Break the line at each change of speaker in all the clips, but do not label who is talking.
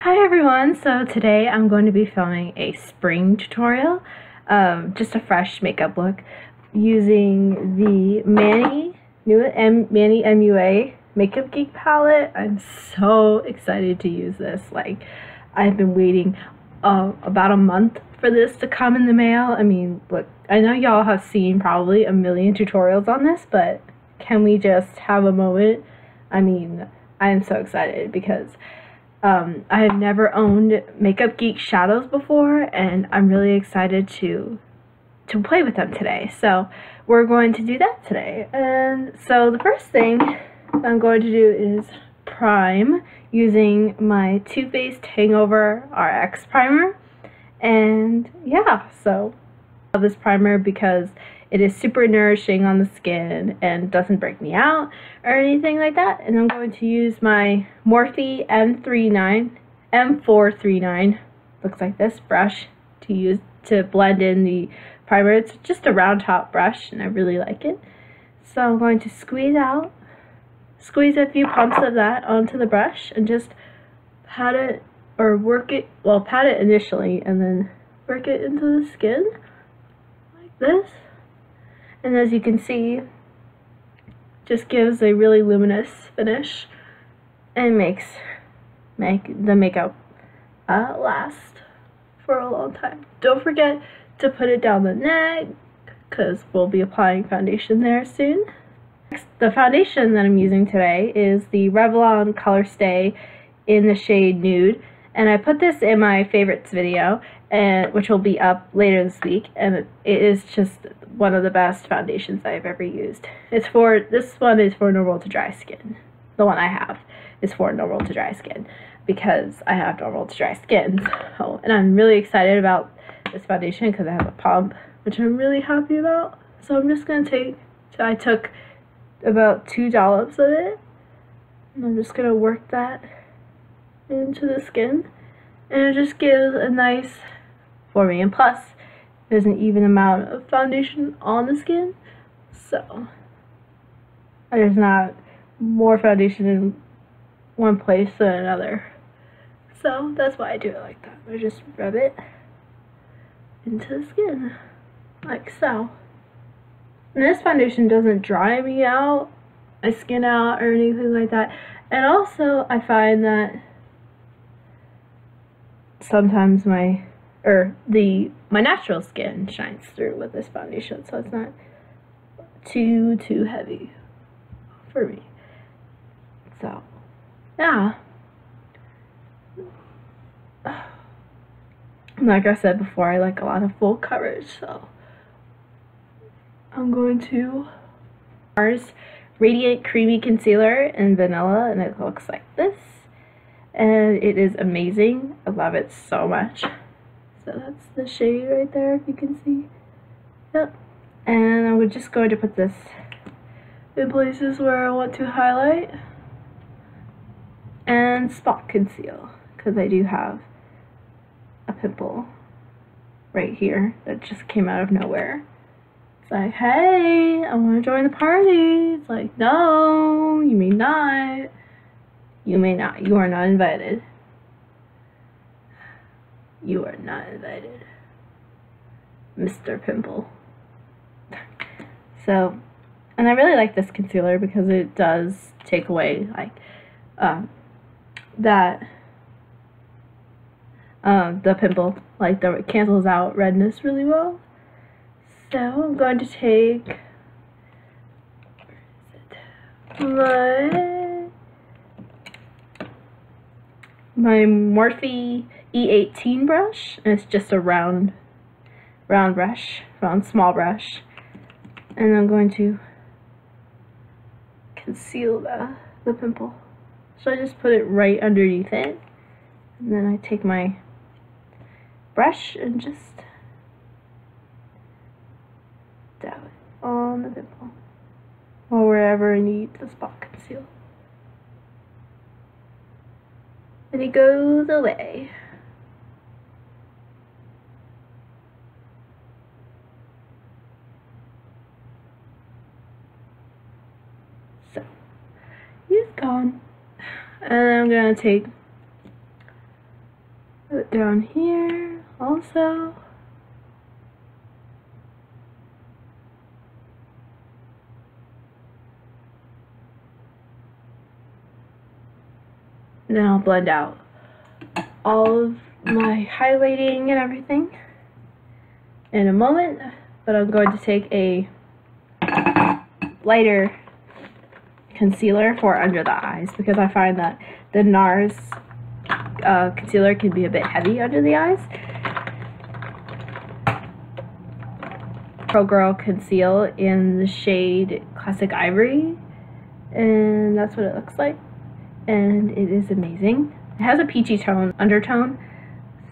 Hi everyone, so today I'm going to be filming a spring tutorial, just a fresh makeup look using the MannyMua MakeupGeek palette. I'm so excited to use this. I've been waiting about a month for this to come in the mail. I mean, look, I know y'all have seen probably a million tutorials on this, but can we just have a moment? I mean, I am so excited because I have never owned MakeupGeek shadows before, and I'm really excited to play with them today. So we're going to do that today. And so the first thing I'm going to do is prime using my Too Faced Hangover RX primer. And yeah, so I love this primer because it is super nourishing on the skin and doesn't break me out or anything like that. And I'm going to use my Morphe M439, looks like this brush, to blend in the primer. It's just a round top brush and I really like it. So I'm going to squeeze a few pumps of that onto the brush and just pat it, or work it, well, pat it initially and then work it into the skin like this. And as you can see, just gives a really luminous finish and make the makeup last for a long time. Don't forget to put it down the neck because we'll be applying foundation there soon. Next, the foundation that I'm using today is the Revlon Colorstay in the shade Nude. And I put this in my favorites video, which will be up later this week, and it is just one of the best foundations I've ever used. This one is for normal to dry skin. The one I have is for normal to dry skin because I have normal to dry skin. So, and I'm really excited about this foundation because I have a pump, which I'm really happy about. So I'm just gonna I took about 2 dollops of it, and I'm just gonna work that into the skin, and it just gives a nice for me, and plus there's an even amount of foundation on the skin, so there's not more foundation in one place than another. So that's why I do it like that. I just rub it into the skin like so. And this foundation doesn't dry me out, my skin out, or anything like that. And also I find that sometimes my natural skin shines through with this foundation, so it's not too heavy for me. So yeah, like I said before, I like a lot of full coverage, so I'm going to Nars Radiant Creamy Concealer in Vanilla, and it looks like this. And it is amazing. I love it so much. So that's the shade right there, if you can see. Yep. And I'm just going to put this in places where I want to highlight and spot conceal, because I do have a pimple right here that just came out of nowhere. It's like, hey, I want to join the party. It's like, no, you may not. You may not. You are not invited. You are not invited, Mr. Pimple. So, and I really like this concealer because it does take away the pimple, it cancels out redness really well. So I'm going to take my Morphe E18 brush, and it's just a round small brush, and I'm going to conceal the pimple. So I just put it right underneath it, and then I take my brush and just dab it on the pimple or wherever I need the spot conceal. And it goes away. So, he's gone. And I'm gonna take Put it down here also. And then I'll blend out all of my highlighting and everything in a moment, but I'm going to take a lighter concealer for under the eyes because I find that the Nars concealer can be a bit heavy under the eyes. Pro Girl Conceal in the shade Classic Ivory, and that's what it looks like, and it is amazing. It has a peachy tone undertone,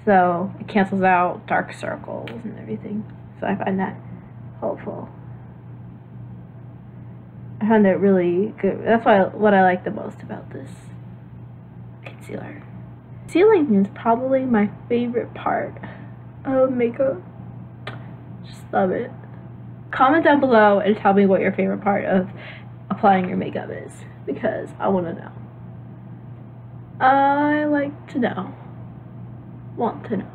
so it cancels out dark circles and everything, so I find that helpful. I found it really good. That's what I like the most about this concealer. Concealing is probably my favorite part of makeup. Just love it. Comment down below and tell me what your favorite part of applying your makeup is, because I want to know. I like to know. Want to know.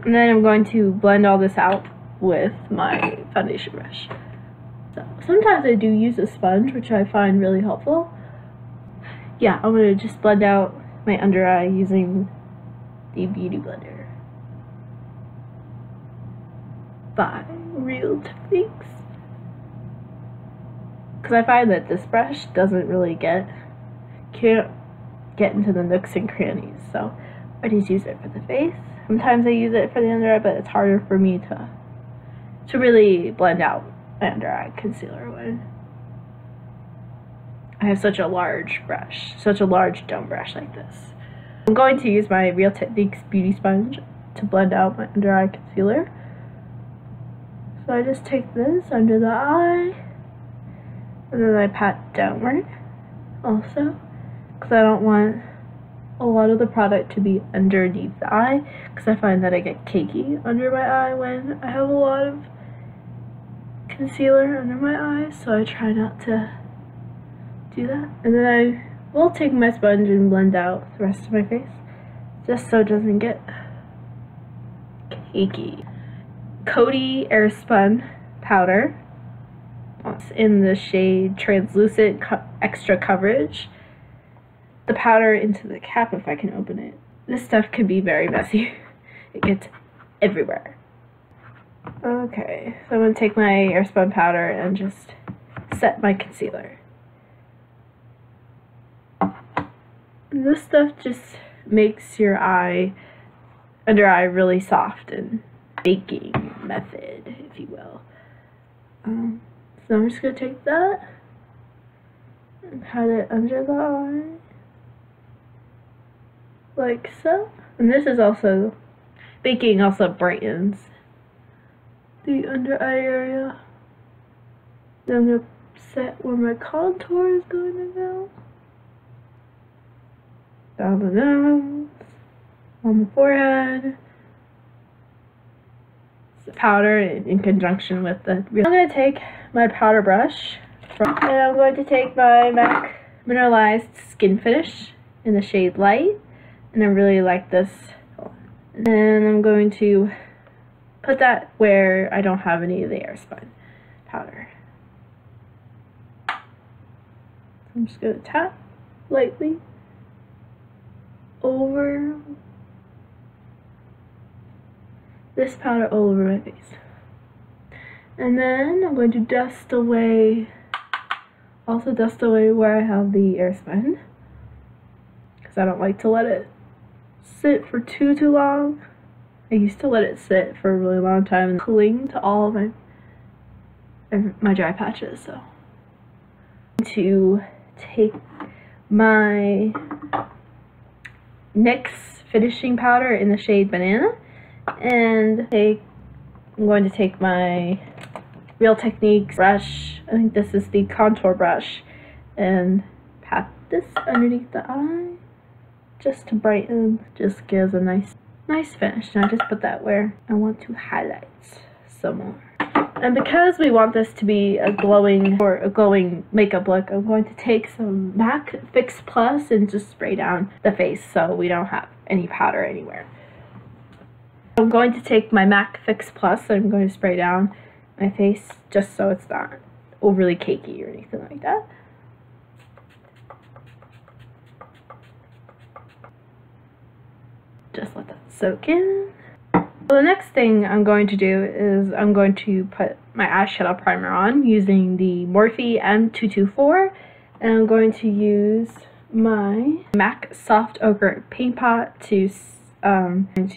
And then I'm going to blend all this out with my foundation brush. So sometimes I do use a sponge, which I find really helpful. Yeah, I'm going to just blend out my under eye using the Beauty Blender by Real Techniques. Because I find that this brush doesn't really can't get into the nooks and crannies, so I just use it for the face. Sometimes I use it for the under eye, but it's harder for me to really blend out my under eye concealer when I have such a large brush, such a large dome brush like this. I'm going to use my Real Techniques beauty sponge to blend out my under eye concealer. So I just take this under the eye, and then I pat downward also, because I don't want a lot of the product to be underneath the eye, because I find that I get cakey under my eye when I have a lot of concealer under my eyes, so I try not to do that. And then I will take my sponge and blend out the rest of my face, just so it doesn't get cakey. Coty Airspun powder in the shade Translucent Extra Coverage. The powder into the cap, if I can open it. This stuff can be very messy. It gets everywhere. Okay, so I'm going to take my Airspun powder and just set my concealer. This stuff just makes your under eye really soft and baking method, if you will. So I'm just going to take that and pat it under the eye, like so. And this is also, baking also brightens the under eye area. Then I'm going to set where my contour is going to go. Down the nose, on the forehead. The powder in conjunction with the real. I'm going to take my powder brush and I'm going to take my MAC Mineralized Skin Finish in the shade Light, and I really like this. And I'm going to put that where I don't have any of the Airspun powder. I'm just going to tap lightly over this powder all over my face. And then I'm going to dust away, also dust away where I have the Airspun, because I don't like to let it sit for too long. I used to let it sit for a really long time and cling to all of my dry patches. So I'm going to take my NYX finishing powder in the shade Banana, and I'm going to take my Real Techniques brush, I think this is the contour brush, and pat this underneath the eye just to brighten, just gives a nice finish. And I just put that where I want to highlight some more. And because we want this to be a glowing makeup look, I'm going to take some MAC Fix Plus and just spray down the face so we don't have any powder anywhere. I'm going to take my MAC Fix Plus and I'm going to spray down my face just so it's not overly cakey or anything like that. Just let that soak in. So the next thing I'm going to do is I'm going to put my eyeshadow primer on using the Morphe M224, and I'm going to use my MAC Soft Ochre Paint Pot to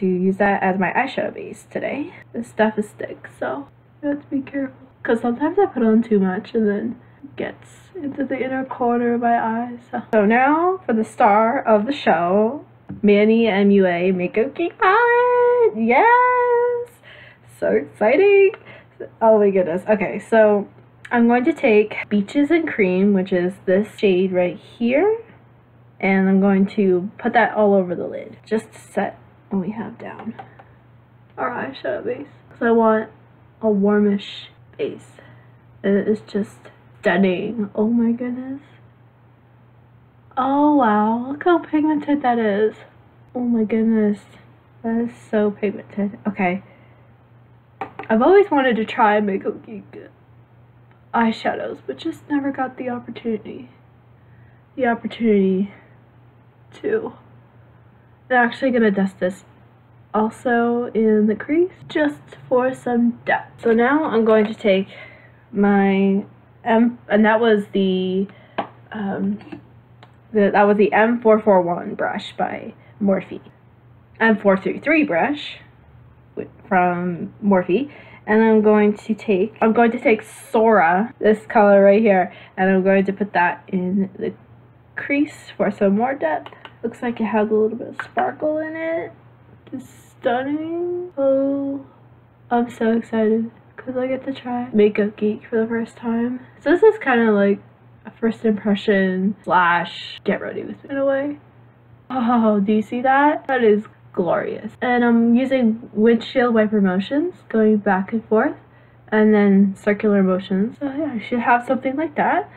use that as my eyeshadow base today. This stuff is thick, so you have to be careful, because sometimes I put on too much and then it gets into the inner corner of my eyes. So now for the star of the show, MannyMua MakeupGeek palette. Yes, so exciting. Oh my goodness. Okay, so I'm going to take Beaches and Cream, which is this shade right here, and I'm going to put that all over the lid just to set what we have down our eyeshadow base, because I want a warmish base, and it is just stunning. Oh my goodness. Oh wow, look how pigmented that is. Oh my goodness, that is so pigmented. Okay, I've always wanted to try MakeupGeek eyeshadows, but just never got the opportunity. To. I'm actually gonna dust this also in the crease just for some depth. So now I'm going to take my and that was the M441 brush by Morphe, M433 brush from Morphe, and I'm going to take Sora, this color right here, and I'm going to put that in the crease for some more depth. Looks like it has a little bit of sparkle in it. Just stunning. Oh, I'm so excited because I get to try MakeupGeek for the first time. So this is kind of like a first impression slash get ready with me in a way. Oh, do you see that? That is glorious. And I'm using windshield wiper motions, going back and forth, and then circular motions. So yeah, I should have something like that.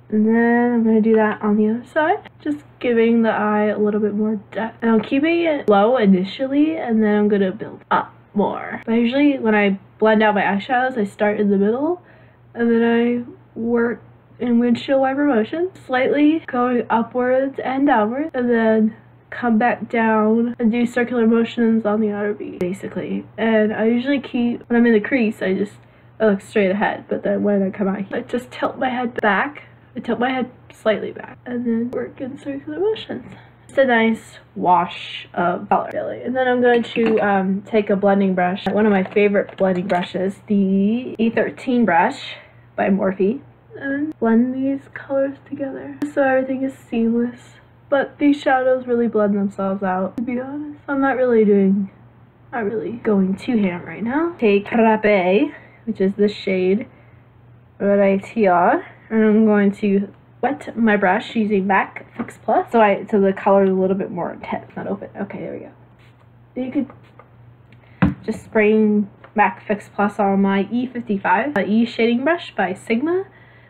And then I'm going to do that on the other side, just giving the eye a little bit more depth. And I'm keeping it low initially, and then I'm going to build up more. But usually when I blend out my eyeshadows, I start in the middle, and then I work in windshield wiper motion, slightly going upwards and downwards, and then come back down and do circular motions on the outer V, basically. And I usually keep, when I'm in the crease, I look straight ahead, but then when I come out here, I just tilt my head back. I tilt my head slightly back and then work in circular motions. It's a nice wash of color, really. And then I'm going to take a blending brush, one of my favorite blending brushes, the E13 brush by Morphe, and blend these colors together so everything is seamless. But these shadows really blend themselves out, to be honest. I'm not really going too ham right now. Take Frappe, which is this shade right here, and I'm going to wet my brush using MAC Fix Plus so the color is a little bit more intense. Not open. Okay, there we go. You could just spraying MAC Fix Plus on my E55 E shading brush by Sigma,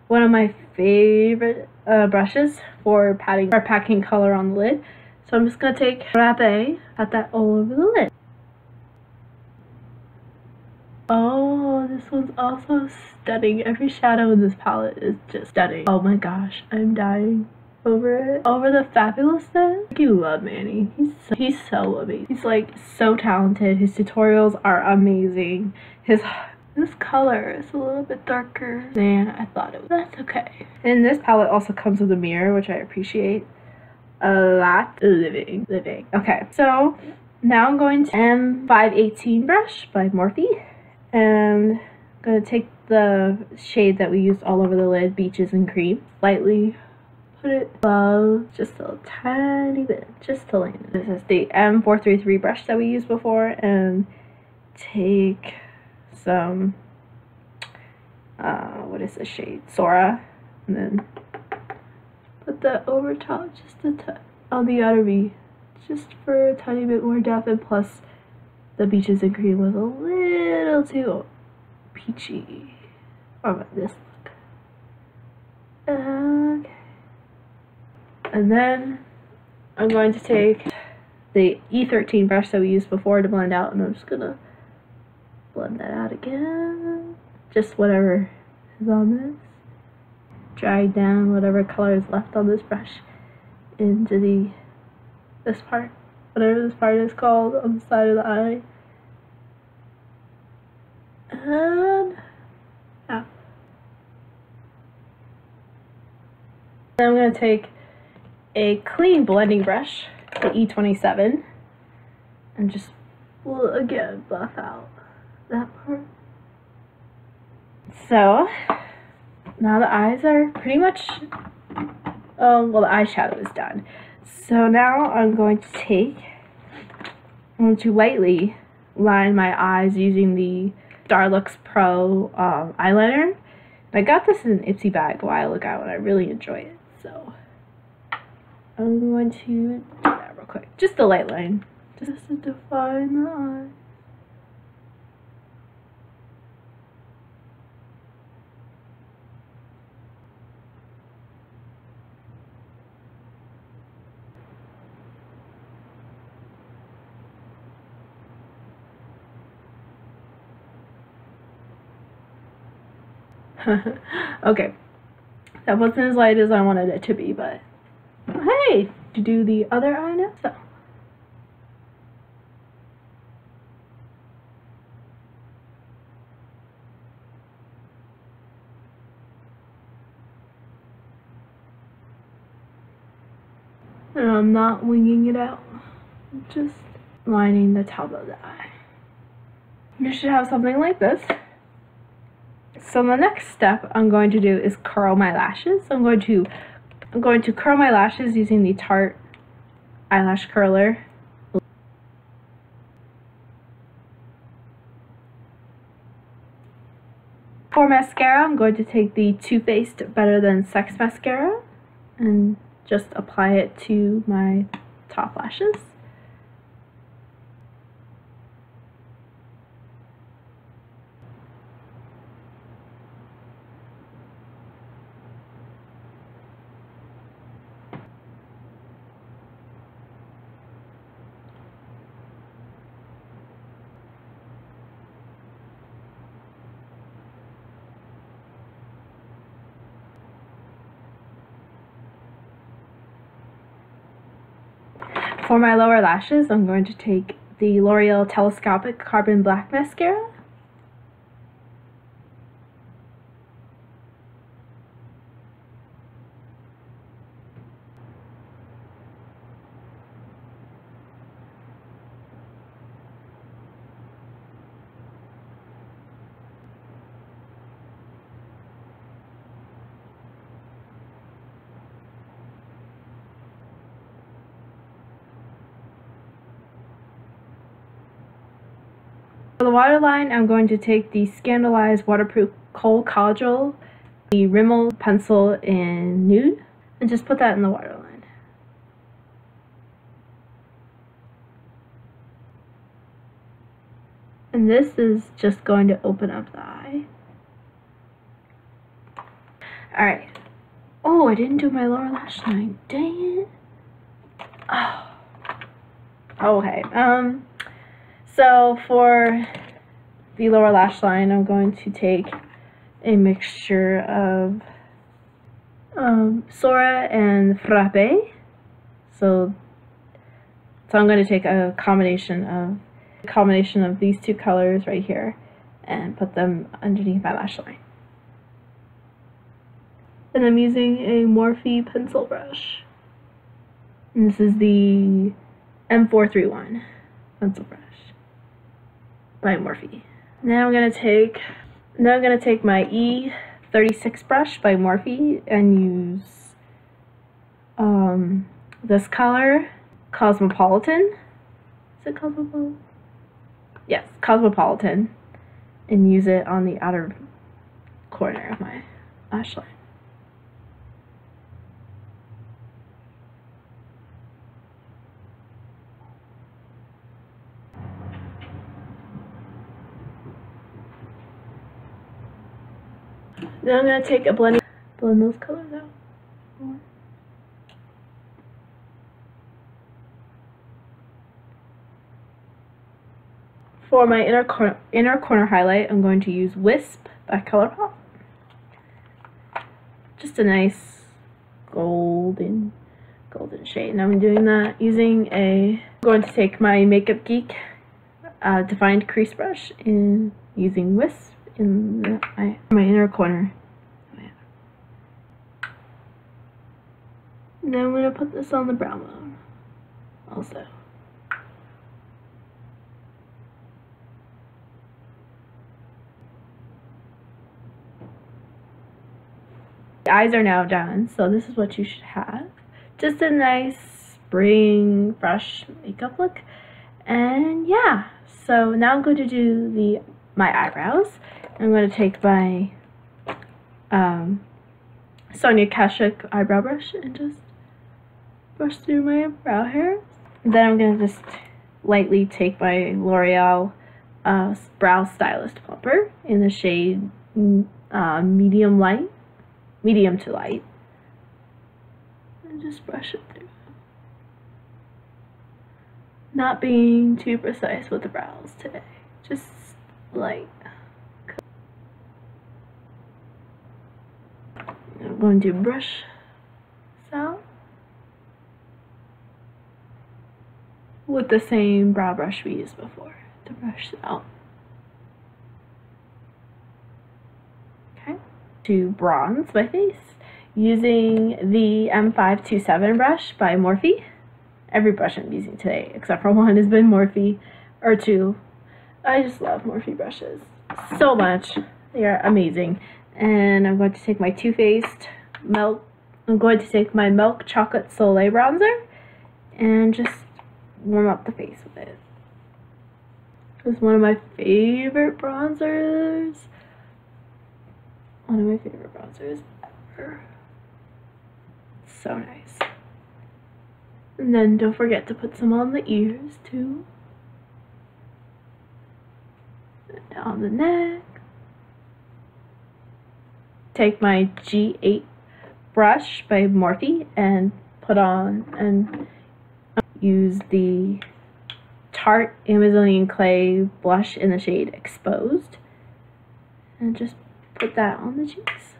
one of my favorite brushes for packing color on the lid. So I'm just gonna take Frappe, pat that all over the lid. Oh, this one's also stunning. Every shadow in this palette is just stunning. Oh my gosh, I'm dying over it. Over the fabulousness. I love Manny. He's so amazing. He's like so talented. His tutorials are amazing. This color is a little bit darker than I thought it was. That's okay. And this palette also comes with a mirror, which I appreciate a lot. Living. Okay, so now I'm going to M518 brush by Morphe. And I'm going to take the shade that we used all over the lid, Beaches and Cream, lightly put it above, just a tiny bit, just to land. This is the M433 brush that we used before, and take some, what is this shade? Sora, and then put that over top just on the outer V, just for a tiny bit more depth, and plus the Beaches and Cream was a little too peachy. How about this look? Okay. And then I'm going to take the E13 brush that we used before to blend out, and I'm just gonna blend that out again. Just whatever is on this. Drag down whatever color is left on this brush into this part, whatever this part is called on the side of the eye. And out. Then I'm going to take a clean blending brush, the E27, and just again buff out that part. So now the eyes are pretty much, well, the eyeshadow is done. So now I'm going to lightly line my eyes using the Starlooks Pro eyeliner. I got this in an Ipsy bag a while ago and I really enjoy it. So I'm going to do that real quick. Just a light line, just to define the eye. Okay, that wasn't as light as I wanted it to be, but hey, to do the other eye now. So and I'm not winging it out, I'm just lining the top of the eye. You should have something like this. So the next step I'm going to do is curl my lashes. I'm going to curl my lashes using the Tarte eyelash curler. For mascara, I'm going to take the Too Faced Better Than Sex Mascara and just apply it to my top lashes. For my lower lashes, I'm going to take the L'Oreal Telescopic Carbon Black Mascara. For the waterline, I'm going to take the Scandaleyes Waterproof Khol Kajal, the Rimmel pencil in Nude, and just put that in the waterline. And this is just going to open up the eye. Alright. Oh, I didn't do my lower lash line. Dang it. Oh. Okay. So for the lower lash line, I'm going to take a mixture of Sora and Frappe. So I'm going to take a combination of these two colors right here and put them underneath my lash line. And I'm using a Morphe pencil brush. And this is the M431 pencil brush by Morphe. Now I'm gonna take my E36 brush by Morphe and use this color, Cosmopolitan. Is it Cosmopolitan? Yes, Cosmopolitan, and use it on the outer corner of my lash line. Now I'm going to take a blend those colors out more. For my inner corner highlight, I'm going to use Wisp by Colourpop. Just a nice golden shade. And I'm doing that using I'm going to take my MakeupGeek defined crease brush and using Wisp in my inner corner. And then I'm going to put this on the brow bone also. The eyes are now done, so this is what you should have. Just a nice spring fresh makeup look. And yeah, so now I'm going to do my eyebrows. I'm going to take my Sonia Kashuk eyebrow brush and just brush through my brow hair. Then I'm going to just lightly take my L'Oreal Brow Stylist Plumper in the shade medium to light, and just brush it through. Not being too precise with the brows today, just light. I'm going to brush this out with the same brow brush we used before to brush it out. Okay. To bronze my face using the M527 brush by Morphe. Every brush I'm using today except for one has been Morphe, or two. I just love Morphe brushes so much. They are amazing. And I'm going to take my Too Faced Milk Chocolate Soleil bronzer and just warm up the face with it. It's one of my favorite bronzers. One of my favorite bronzers ever. So nice. And then don't forget to put some on the ears too. And down the neck. Take my G8 brush by Morphe and put on and use the Tarte Amazonian Clay blush in the shade Exposed. And just put that on the cheeks.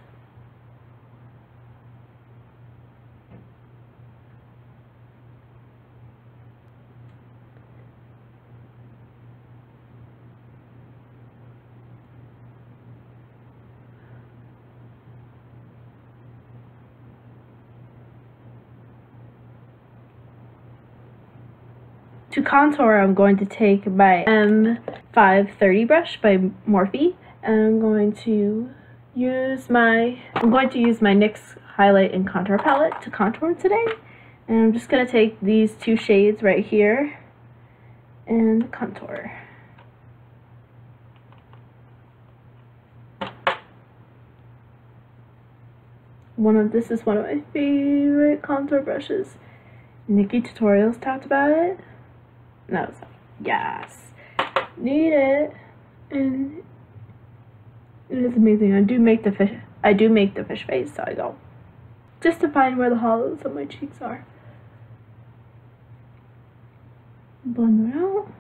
To contour, I'm going to take my M530 brush by Morphe, and I'm going to use my NYX highlight and contour palette to contour today. And I'm just going to take these two shades right here and contour. This is one of my favorite contour brushes. Nikki Tutorials talked about it. And I was like, yes, need it. And it is amazing. I do make the fish face, so I go just to find where the hollows of my cheeks are. Blend them out.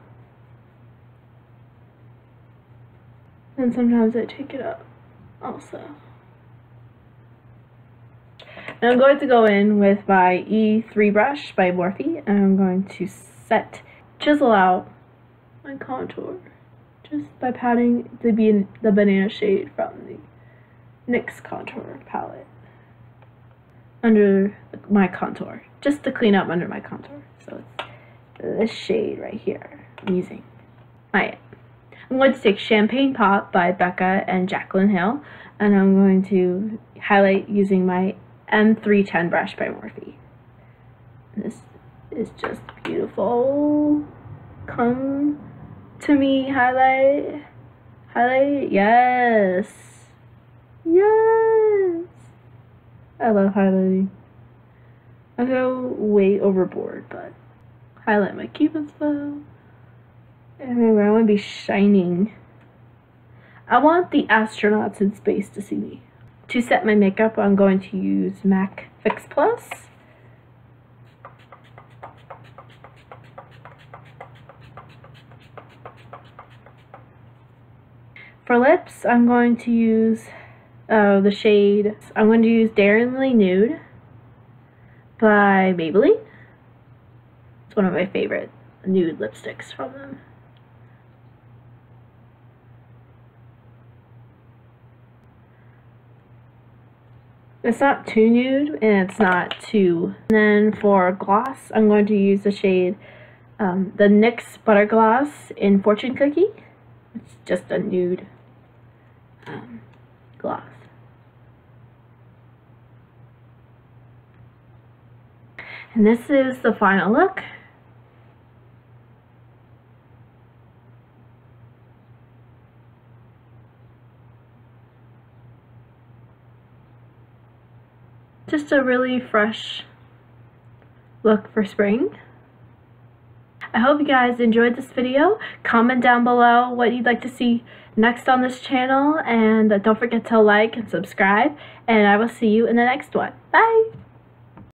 And sometimes I take it up also. And I'm going to go in with my E3 brush by Morphe, and I'm going to chisel out my contour just by patting the banana shade from the NYX contour palette under my contour, just to clean up under my contour. So it's this shade right here I'm using. I'm going to take Champagne Pop by Becca and Jaclyn Hill, and I'm going to highlight using my M310 brush by Morphe. This is just beautiful. Come to me, highlight, yes, yes. I love highlighting. I go way overboard, but highlight my cupid's bow. Everywhere, I want to be shining. I want the astronauts in space to see me. To set my makeup, I'm going to use MAC Fix Plus. For lips, I'm going to use the shade, I'm going to use Daringly Nude by Maybelline. It's one of my favorite nude lipsticks from them. It's not too nude and it's not too... And then for gloss, I'm going to use the shade the NYX Butter Gloss in Fortune Cookie. It's just a nude gloss. And this is the final look. Just a really fresh look for spring. I hope you guys enjoyed this video. Comment down below what you'd like to see next on this channel, and don't forget to like and subscribe, and I will see you in the next one. Bye!